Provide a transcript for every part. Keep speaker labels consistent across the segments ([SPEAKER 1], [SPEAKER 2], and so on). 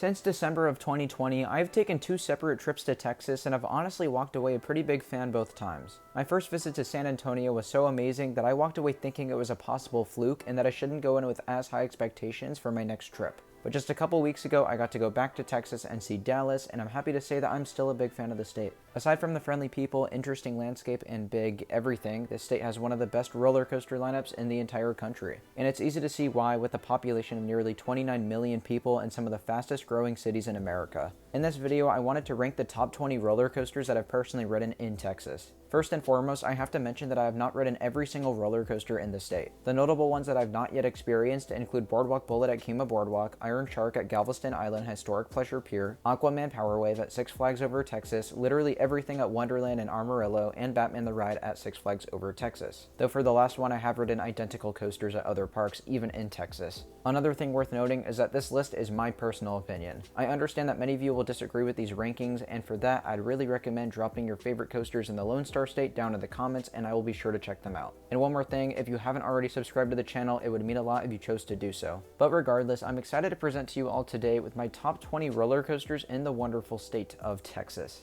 [SPEAKER 1] Since December of 2020, I've taken 2 separate trips to Texas and have honestly walked away a pretty big fan both times. My first visit to San Antonio was so amazing that I walked away thinking it was a possible fluke and that I shouldn't go in with as high expectations for my next trip. But just a couple weeks ago, I got to go back to Texas and see Dallas, and I'm happy to say that I'm still a big fan of the state. Aside from the friendly people, interesting landscape, and big everything, this state has one of the best roller coaster lineups in the entire country. And it's easy to see why, with a population of nearly 29 million people and some of the fastest growing cities in America. In this video, I wanted to rank the top 20 roller coasters that I've personally ridden in Texas. First and foremost, I have to mention that I have not ridden every single roller coaster in the state. The notable ones that I've not yet experienced include Boardwalk Bullet at Kima Boardwalk, Iron Shark at Galveston Island Historic Pleasure Pier, Aquaman Power Wave at Six Flags Over Texas, literally everything at Wonderland and Amarillo, and Batman the Ride at Six Flags Over Texas. Though for the last one, I have ridden identical coasters at other parks, even in Texas. Another thing worth noting is that this list is my personal opinion. I understand that many of you will disagree with these rankings, and for that, I'd really recommend dropping your favorite coasters in the Lone Star State down in the comments, and I will be sure to check them out. And one more thing, if you haven't already subscribed to the channel, it would mean a lot if you chose to do so. But regardless, I'm excited to present to you all today with my top 20 roller coasters in the wonderful state of Texas.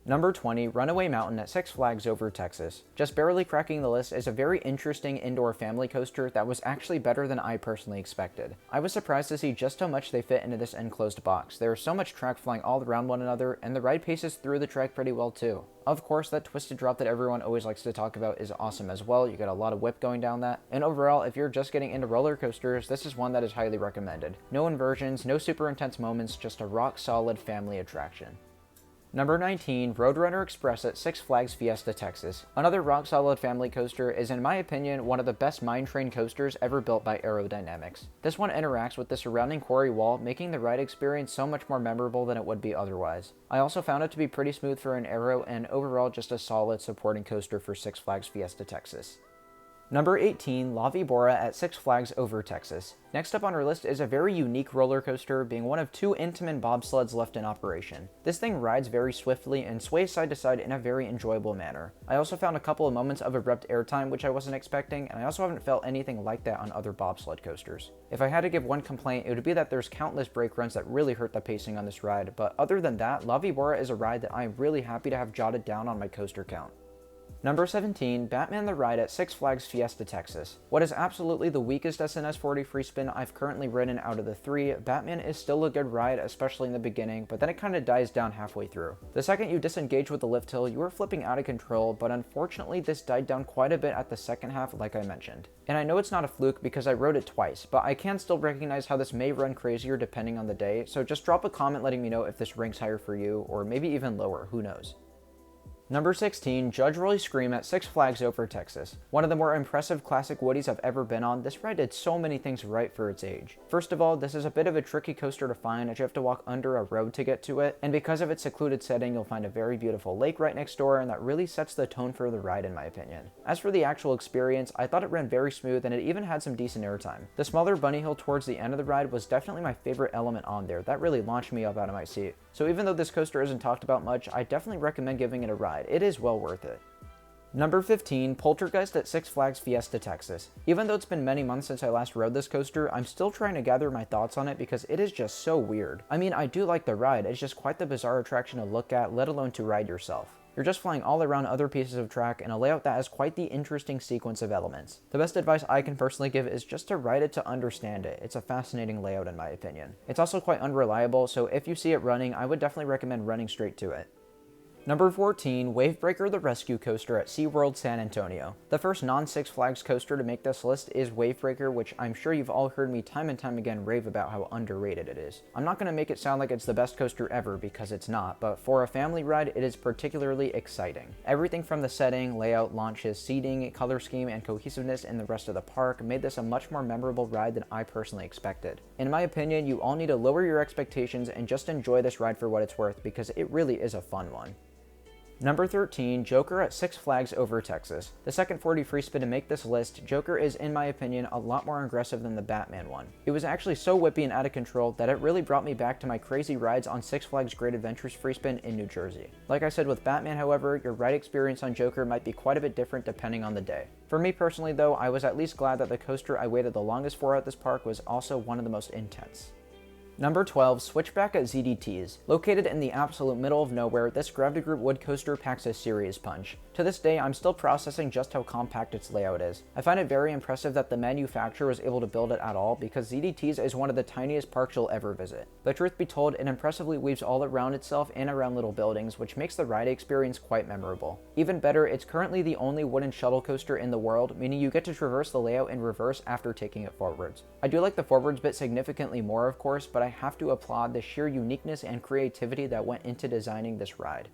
[SPEAKER 1] Number 20, Runaway Mountain at Six Flags Over Texas. Just barely cracking the list is a very interesting indoor family coaster that was actually better than I personally expected. I was surprised to see just how much they fit into this enclosed box. There is so much track flying all around one another, and the ride paces through the track pretty well too. Of course, that twisted drop that everyone always likes to talk about is awesome as well. You get a lot of whip going down that. And overall, if you're just getting into roller coasters, this is one that is highly recommended. No inversions, no super intense moments, just a rock solid family attraction. Number 19, Roadrunner Express at Six Flags Fiesta, Texas. Another rock-solid family coaster is, in my opinion, one of the best mine train coasters ever built by Aerodynamics. This one interacts with the surrounding quarry wall, making the ride experience so much more memorable than it would be otherwise. I also found it to be pretty smooth for an aero and overall just a solid supporting coaster for Six Flags Fiesta, Texas. Number 18, La Vibora at Six Flags Over Texas. Next up on our list is a very unique roller coaster, being one of 2 Intamin bobsleds left in operation. This thing rides very swiftly and sways side to side in a very enjoyable manner. I also found a couple of moments of abrupt airtime which I wasn't expecting, and I also haven't felt anything like that on other bobsled coasters. If I had to give one complaint, it would be that there's countless brake runs that really hurt the pacing on this ride, but other than that, La Vibora is a ride that I'm really happy to have jotted down on my coaster count. Number 17, Batman the Ride at Six Flags Fiesta, Texas. What is absolutely the weakest SNS 40 free spin I've currently ridden out of the 3, Batman is still a good ride, especially in the beginning, but then it kind of dies down halfway through. The second you disengage with the lift hill, you are flipping out of control, but unfortunately this died down quite a bit at the second half like I mentioned. And I know it's not a fluke because I rode it twice, but I can still recognize how this may run crazier depending on the day, so just drop a comment letting me know if this ranks higher for you, or maybe even lower, who knows. Number 16, Judge Roy Scream at Six Flags Over Texas. One of the more impressive classic Woodies I've ever been on, this ride did so many things right for its age. First of all, this is a bit of a tricky coaster to find as you have to walk under a road to get to it, and because of its secluded setting, you'll find a very beautiful lake right next door, and that really sets the tone for the ride in my opinion. As for the actual experience, I thought it ran very smooth and it even had some decent airtime. The smaller bunny hill towards the end of the ride was definitely my favorite element on there. That really launched me up out of my seat. So even though this coaster isn't talked about much, I definitely recommend giving it a ride. It is well worth it. Number 15, Poltergeist at Six Flags Fiesta, Texas. Even though it's been many months since I last rode this coaster, I'm still trying to gather my thoughts on it because it is just so weird. I mean, I do like the ride, it's just quite the bizarre attraction to look at, let alone to ride yourself. You're just flying all around other pieces of track in a layout that has quite the interesting sequence of elements. The best advice I can personally give is just to ride it to understand it. It's a fascinating layout in my opinion. It's also quite unreliable, so if you see it running, I would definitely recommend running straight to it. Number 14, Wavebreaker the Rescue Coaster at SeaWorld San Antonio. The first non-Six Flags coaster to make this list is Wavebreaker, which I'm sure you've all heard me time and time again rave about how underrated it is. I'm not going to make it sound like it's the best coaster ever because it's not, but for a family ride, it is particularly exciting. Everything from the setting, layout, launches, seating, color scheme, and cohesiveness in the rest of the park made this a much more memorable ride than I personally expected. In my opinion, you all need to lower your expectations and just enjoy this ride for what it's worth because it really is a fun one. Number 13, Joker at Six Flags Over Texas. The second 40 free spin to make this list, Joker is, in my opinion, a lot more aggressive than the Batman one. It was actually so whippy and out of control that it really brought me back to my crazy rides on Six Flags Great Adventures free spin in New Jersey. Like I said with Batman, however, your ride experience on Joker might be quite a bit different depending on the day. For me personally though, I was at least glad that the coaster I waited the longest for at this park was also one of the most intense. Number 12, Switchback at ZDTs. Located in the absolute middle of nowhere, this Gravity Group wood coaster packs a serious punch. To this day, I'm still processing just how compact its layout is. I find it very impressive that the manufacturer was able to build it at all, because ZDTs is one of the tiniest parks you'll ever visit. But truth be told, it impressively weaves all around itself and around little buildings, which makes the ride experience quite memorable. Even better, it's currently the only wooden shuttle coaster in the world, meaning you get to traverse the layout in reverse after taking it forwards. I do like the forwards bit significantly more, of course, but I have to applaud the sheer uniqueness and creativity that went into designing this ride.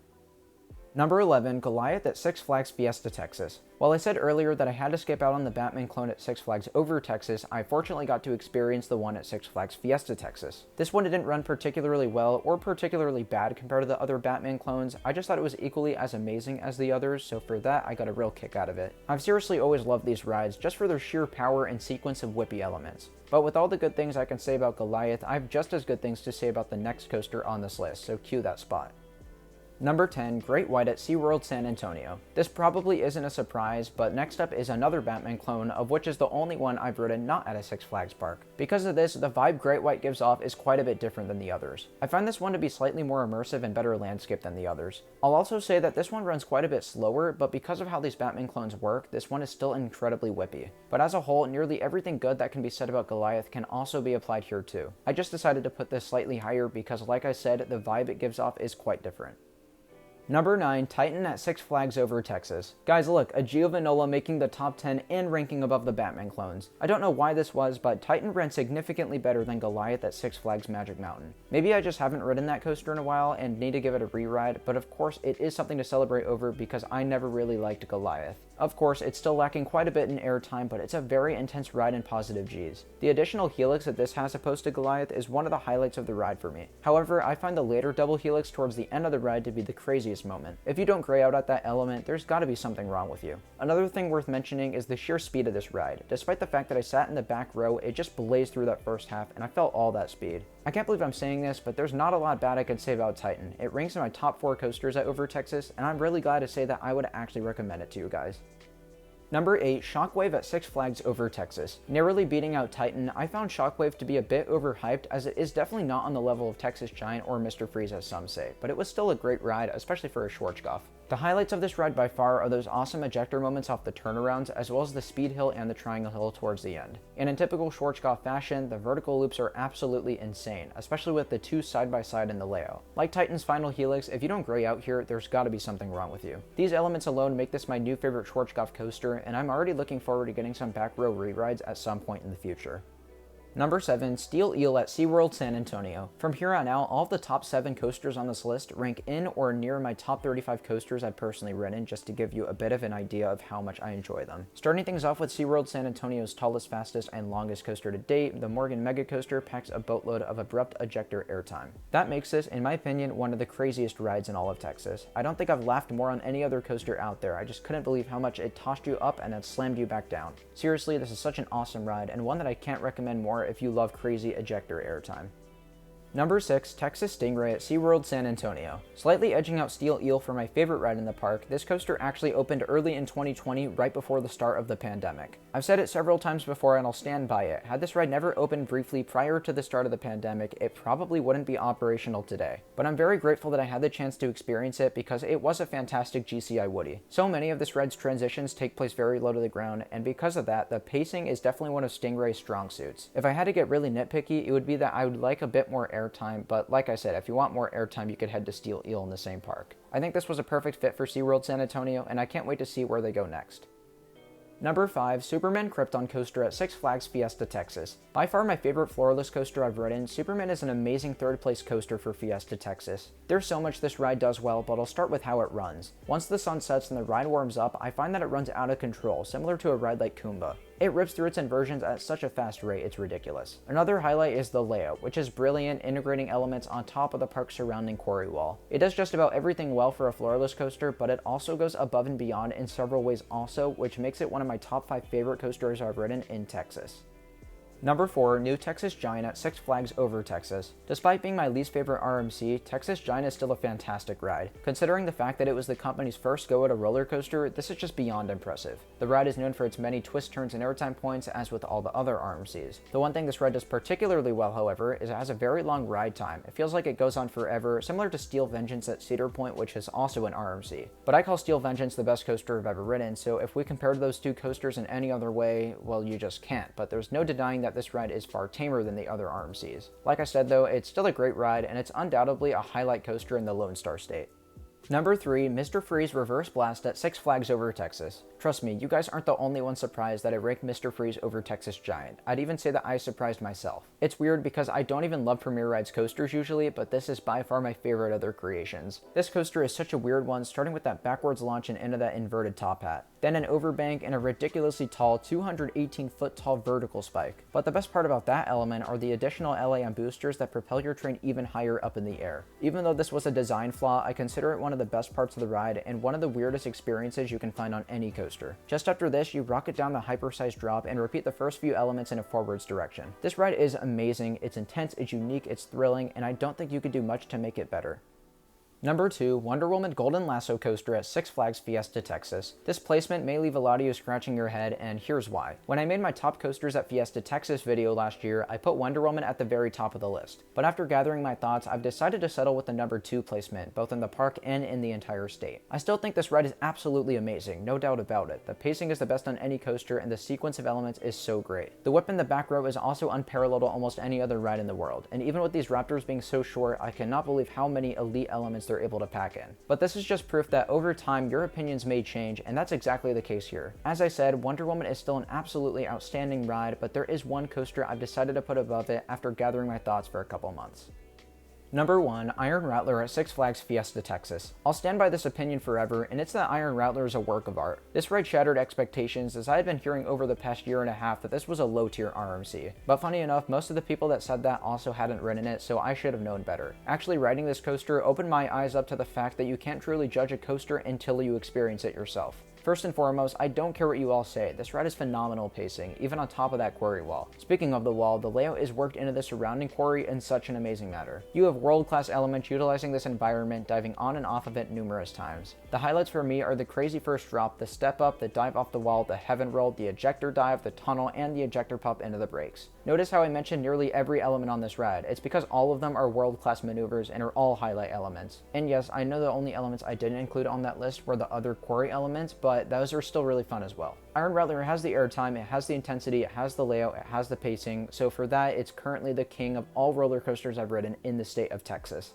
[SPEAKER 1] Number 11, Goliath at Six Flags Fiesta Texas. While I said earlier that I had to skip out on the Batman clone at Six Flags Over Texas, I fortunately got to experience the one at Six Flags Fiesta Texas. This one didn't run particularly well or particularly bad compared to the other Batman clones. I just thought it was equally as amazing as the others, so for that I got a real kick out of it. I've seriously always loved these rides just for their sheer power and sequence of whippy elements. But with all the good things I can say about Goliath, I have just as good things to say about the next coaster on this list, so cue that spot. Number 10, Great White at SeaWorld San Antonio. This probably isn't a surprise, but next up is another Batman clone, of which is the only one I've ridden not at a Six Flags park. Because of this, the vibe Great White gives off is quite a bit different than the others. I find this one to be slightly more immersive and better landscape than the others. I'll also say that this one runs quite a bit slower, but because of how these Batman clones work, this one is still incredibly whippy. But as a whole, nearly everything good that can be said about Goliath can also be applied here too. I just decided to put this slightly higher because, like I said, the vibe it gives off is quite different. Number 9, Titan at Six Flags Over Texas. Guys, look, a Giovanola making the top 10 and ranking above the Batman clones. I don't know why this was, but Titan ran significantly better than Goliath at Six Flags Magic Mountain. Maybe I just haven't ridden that coaster in a while and need to give it a re-ride, but of course it is something to celebrate over because I never really liked Goliath. Of course, it's still lacking quite a bit in airtime, but it's a very intense ride in positive Gs. The additional helix that this has opposed to Goliath is one of the highlights of the ride for me. However, I find the later double helix towards the end of the ride to be the craziest moment. If you don't gray out at that element, there's gotta be something wrong with you. Another thing worth mentioning is the sheer speed of this ride. Despite the fact that I sat in the back row, it just blazed through that first half, and I felt all that speed. I can't believe I'm saying this, but there's not a lot bad I could say about Titan. It ranks in my top 4 coasters at Over Texas, and I'm really glad to say that I would actually recommend it to you guys. Number 8, Shockwave at Six Flags Over Texas. Narrowly beating out Titan, I found Shockwave to be a bit overhyped, as it is definitely not on the level of Texas Giant or Mr. Freeze as some say, but it was still a great ride, especially for a Schwarzkopf. The highlights of this ride by far are those awesome ejector moments off the turnarounds, as well as the speed hill and the triangle hill towards the end. And in typical Schwarzkopf fashion, the vertical loops are absolutely insane, especially with the two side by side in the layout. Like Titan's final helix, if you don't gray out here, there's gotta be something wrong with you. These elements alone make this my new favorite Schwarzkopf coaster, and I'm already looking forward to getting some back row re-rides at some point in the future. Number 7, Steel Eel at SeaWorld San Antonio. From here on out, all of the top 7 coasters on this list rank in or near my top 35 coasters I've personally ridden, just to give you a bit of an idea of how much I enjoy them. Starting things off with SeaWorld San Antonio's tallest, fastest, and longest coaster to date, the Morgan Mega Coaster packs a boatload of abrupt ejector airtime. That makes this, in my opinion, one of the craziest rides in all of Texas. I don't think I've laughed more on any other coaster out there. I just couldn't believe how much it tossed you up and then slammed you back down. Seriously, this is such an awesome ride, and one that I can't recommend more if you love crazy ejector airtime. Number 6, Texas Stingray at SeaWorld San Antonio. Slightly edging out Steel Eel for my favorite ride in the park, this coaster actually opened early in 2020, right before the start of the pandemic. I've said it several times before and I'll stand by it. Had this ride never opened briefly prior to the start of the pandemic, it probably wouldn't be operational today. But I'm very grateful that I had the chance to experience it because it was a fantastic GCI Woody. So many of this ride's transitions take place very low to the ground, and because of that, the pacing is definitely one of Stingray's strong suits. If I had to get really nitpicky, it would be that I would like a bit more airtime, but like I said, if you want more airtime, you could head to Steel Eel in the same park. I think this was a perfect fit for SeaWorld San Antonio, and I can't wait to see where they go next. Number 5, Superman Krypton Coaster at Six Flags Fiesta Texas. By far my favorite floorless coaster I've ridden, Superman is an amazing third place coaster for Fiesta Texas. There's so much this ride does well, but I'll start with how it runs. Once the sun sets and the ride warms up, I find that it runs out of control, similar to a ride like Kumba. It rips through its inversions at such a fast rate, it's ridiculous. Another highlight is the layout, which is brilliant, integrating elements on top of the park's surrounding quarry wall. It does just about everything well for a floorless coaster, but it also goes above and beyond in several ways also, which makes it one of my top 5 favorite coasters I've ridden in Texas. Number 4, New Texas Giant at Six Flags Over Texas. Despite being my least favorite RMC, Texas Giant is still a fantastic ride. Considering the fact that it was the company's first go at a roller coaster, this is just beyond impressive. The ride is known for its many twists, turns, and airtime points, as with all the other RMCs. The one thing this ride does particularly well, however, is it has a very long ride time. It feels like it goes on forever, similar to Steel Vengeance at Cedar Point, which is also an RMC. But I call Steel Vengeance the best coaster I've ever ridden, so if we compare those two coasters in any other way, well, you just can't. But there's no denying that this ride is far tamer than the other RMCs. Like I said though, it's still a great ride, and it's undoubtedly a highlight coaster in the Lone Star State. Number 3, Mr. Freeze Reverse Blast at Six Flags Over Texas. Trust me, you guys aren't the only ones surprised that I ranked Mr. Freeze over Texas Giant. I'd even say that I surprised myself. It's weird because I don't even love Premier Rides coasters usually, but this is by far my favorite of their creations. This coaster is such a weird one, starting with that backwards launch and into that inverted top hat. Then an overbank and a ridiculously tall 218-foot tall vertical spike. But the best part about that element are the additional LAM boosters that propel your train even higher up in the air. Even though this was a design flaw, I consider it one of the best parts of the ride and one of the weirdest experiences you can find on any coaster. Just after this, you rocket down the hypersized drop and repeat the first few elements in a forwards direction. This ride is amazing, it's intense, it's unique, it's thrilling, and I don't think you could do much to make it better. Number 2, Wonder Woman Golden Lasso Coaster at Six Flags Fiesta, Texas. This placement may leave a lot of you scratching your head, and here's why. When I made my top coasters at Fiesta, Texas video last year, I put Wonder Woman at the very top of the list. But after gathering my thoughts, I've decided to settle with the number 2 placement, both in the park and in the entire state. I still think this ride is absolutely amazing, no doubt about it. The pacing is the best on any coaster, and the sequence of elements is so great. The whip in the back row is also unparalleled to almost any other ride in the world, and even with these Raptors being so short, I cannot believe how many elite elements they're able to pack in. But this is just proof that over time your opinions may change, and that's exactly the case here. As I said, Wonder Woman is still an absolutely outstanding ride, but there is one coaster I've decided to put above it after gathering my thoughts for a couple months. Number 1, Iron Rattler at Six Flags Fiesta, Texas. I'll stand by this opinion forever, and it's that Iron Rattler is a work of art. This ride shattered expectations, as I had been hearing over the past year and a half that this was a low-tier RMC. But funny enough, most of the people that said that also hadn't ridden it, so I should have known better. Actually, riding this coaster opened my eyes up to the fact that you can't truly judge a coaster until you experience it yourself. First and foremost, I don't care what you all say, this ride is phenomenal pacing, even on top of that quarry wall. Speaking of the wall, the layout is worked into the surrounding quarry in such an amazing manner. You have world-class elements utilizing this environment, diving on and off of it numerous times. The highlights for me are the crazy first drop, the step up, the dive off the wall, the heaven roll, the ejector dive, the tunnel, and the ejector pop into the brakes. Notice how I mentioned nearly every element on this ride. It's because all of them are world-class maneuvers and are all highlight elements. And yes, I know the only elements I didn't include on that list were the other quarry elements, but those are still really fun as well. Iron Rattler has the airtime, it has the intensity, it has the layout, it has the pacing, so for that, it's currently the king of all roller coasters I've ridden in the state of Texas.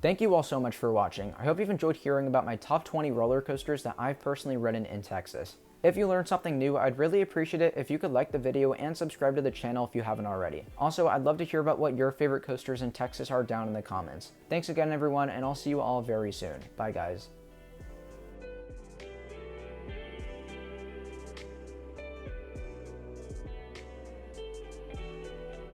[SPEAKER 1] Thank you all so much for watching. I hope you've enjoyed hearing about my top 20 roller coasters that I've personally ridden in Texas. If you learned something new, I'd really appreciate it if you could like the video and subscribe to the channel if you haven't already. Also, I'd love to hear about what your favorite coasters in Texas are down in the comments. Thanks again everyone, and I'll see you all very soon. Bye guys.